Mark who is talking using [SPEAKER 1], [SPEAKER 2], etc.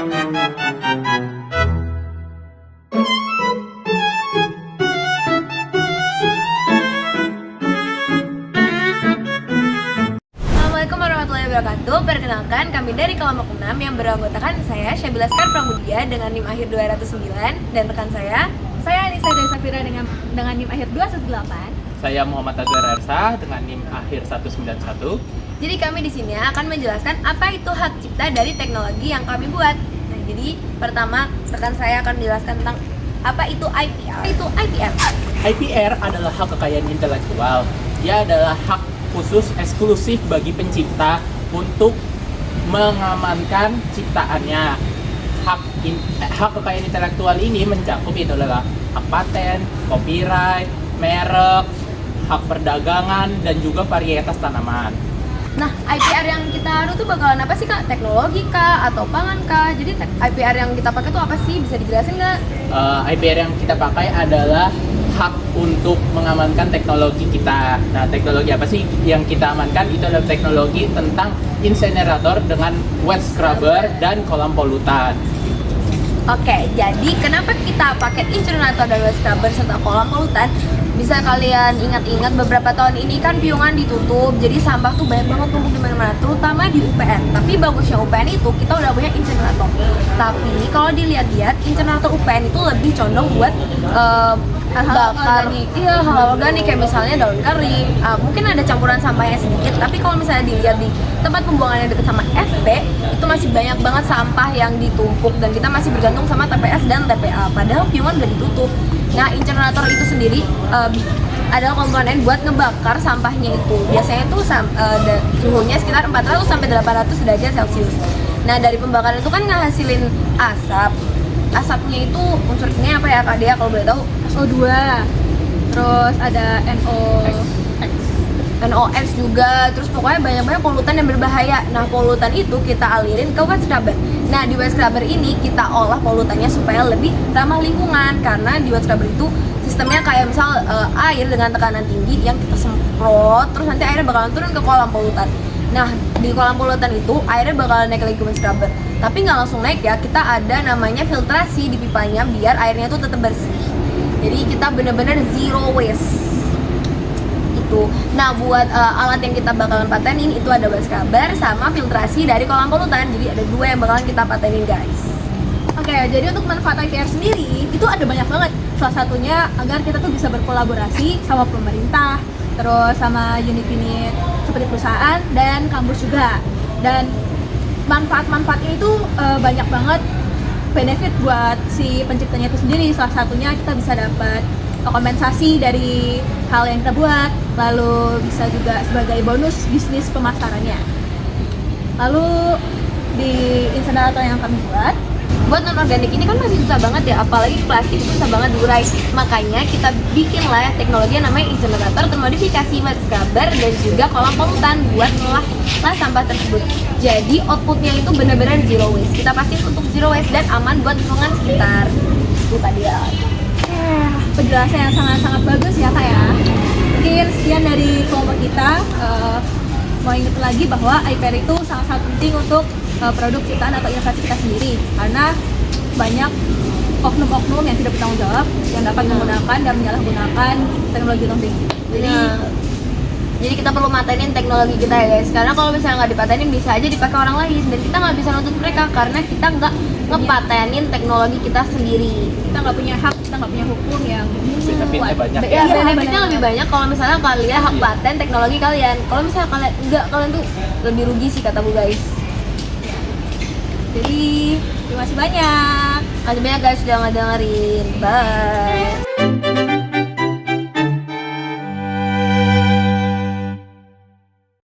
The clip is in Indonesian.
[SPEAKER 1] Assalamualaikum warahmatullahi wabarakatuh. Perkenalkan, kami dari kelompok 6 yang beranggotakan saya Syabila Sekar Pramudia dengan NIM akhir 209 dan rekan saya
[SPEAKER 2] Anissa Dwi Safira dengan NIM akhir 218.
[SPEAKER 3] Saya Muhammad Azhar Ersa dengan NIM akhir 191.
[SPEAKER 1] Jadi kami di sini akan menjelaskan apa itu hak cipta dari teknologi yang kami buat. Nah, jadi pertama rekan saya akan menjelaskan tentang apa itu IPR. Itu IPR.
[SPEAKER 3] IPR adalah hak kekayaan intelektual. Dia adalah hak khusus eksklusif bagi pencipta untuk mengamankan ciptaannya. Hak kekayaan intelektual ini mencakup itu adalah hak paten, copyright, merek, hak perdagangan, dan juga varietas tanaman.
[SPEAKER 1] Nah, IPR yang kita anu tuh bakalan apa sih Kak? Teknologi kah? Atau pangan kah? Jadi IPR yang kita pakai tuh apa sih? Bisa dijelasin nggak?
[SPEAKER 3] IPR yang kita pakai adalah hak untuk mengamankan teknologi kita. Nah, teknologi apa sih yang kita amankan? Itu adalah teknologi tentang insenerator dengan wet scrubber dan kolam polutan.
[SPEAKER 1] Oke, jadi kenapa kita pakai incinerator dan wet scrubber serta kolam polutan? Bisa kalian ingat-ingat beberapa tahun ini kan Piungan ditutup, jadi sampah tuh banyak banget tumpuk di mana-mana, terutama di UPN. Tapi bagusnya UPN itu kita udah punya incinerator. Tapi kalau dilihat-lihat incinerator UPN itu lebih condong buat bakar, hal organik kayak misalnya daun kering. Mungkin ada campuran sampahnya sedikit, tapi kalau misalnya dilihat di tempat pembuangan yang dekat sama FP itu masih banyak banget sampah yang ditumpuk dan kita masih bergantung sama TPS dan TPA. Padahal Piungan udah ditutup. Nah, incinerator itu sendiri adalah komponen buat ngebakar sampahnya itu. Biasanya tuh suhunya sekitar 400 sampai 800 derajat Celcius. Nah, dari pembakaran itu kan ngehasilin asap. Asapnya itu unsurnya apa ya Kak Dea kalau boleh tahu?
[SPEAKER 2] SO2. Terus ada
[SPEAKER 1] NOx juga, terus pokoknya banyak-banyak polutan yang berbahaya. Nah, polutan itu kita alirin ke wet scrubber. Nah, di wet scrubber ini kita olah polutannya supaya lebih ramah lingkungan. Karena di wet scrubber itu sistemnya kayak misal air dengan tekanan tinggi yang kita semprot, terus nanti airnya bakalan turun ke kolam polutan. Nah, di kolam polutan itu airnya bakalan naik lagi ke wet scrubber. Tapi nggak langsung naik ya, kita ada namanya filtrasi di pipanya biar airnya tuh tetap bersih. Jadi kita bener-bener zero waste. Nah, buat alat yang kita bakalan patenin itu ada wet scrubber sama filtrasi dari kolam polutan. Jadi ada dua yang bakalan kita patenin, guys.
[SPEAKER 2] Oke, jadi untuk manfaat IPR sendiri itu ada banyak banget. Salah satunya agar kita tuh bisa berkolaborasi sama pemerintah, terus sama unit-unit seperti perusahaan dan kampus juga. Dan manfaat-manfaat ini tuh banyak banget benefit buat si penciptanya itu sendiri. Salah satunya kita bisa dapat kompensasi dari hal yang kita buat, lalu bisa juga sebagai bonus bisnis pemasarannya. Lalu di insenerator yang kami buat
[SPEAKER 1] non organik ini kan masih susah banget ya, apalagi plastik itu susah banget diurai. Makanya kita bikin lah teknologi yang namanya insenerator termodifikasi wet scrubber dan juga kolam polutan buat ngolah sampah tersebut. Jadi outputnya itu benar-benar zero waste. Kita pastiin untuk zero waste dan aman buat lingkungan sekitar. Itu tadi ya.
[SPEAKER 2] Penjelasan yang sangat-sangat bagus ya Kak ya. Mungkin sekian dari kelompok kita. Mau ingat lagi bahwa IPR itu sangat-sangat penting untuk produk ciptaan atau inovasi kita sendiri, karena banyak oknum-oknum yang tidak bertanggung jawab yang dapat menggunakan dan menyalahgunakan teknologi.
[SPEAKER 1] Jadi kita perlu matenin teknologi kita ya guys, karena kalau misalnya nggak dipatenin bisa aja dipakai orang lain dan kita nggak bisa nuntut mereka karena kita nggak ngepatenin teknologi kita sendiri.
[SPEAKER 2] Kita nggak punya hak, kita nggak punya hukum yang
[SPEAKER 3] Benefitnya banyak.
[SPEAKER 1] Ya, benefitnya lebih banyak kalau misalnya kalian hak paten teknologi kalian. Kalau misalnya kalian enggak, kalian tuh lebih rugi sih kata Bu guys.
[SPEAKER 2] Jadi terima kasih banyak.
[SPEAKER 1] Terima kasih banyak guys sudah ngedengerin. Bye.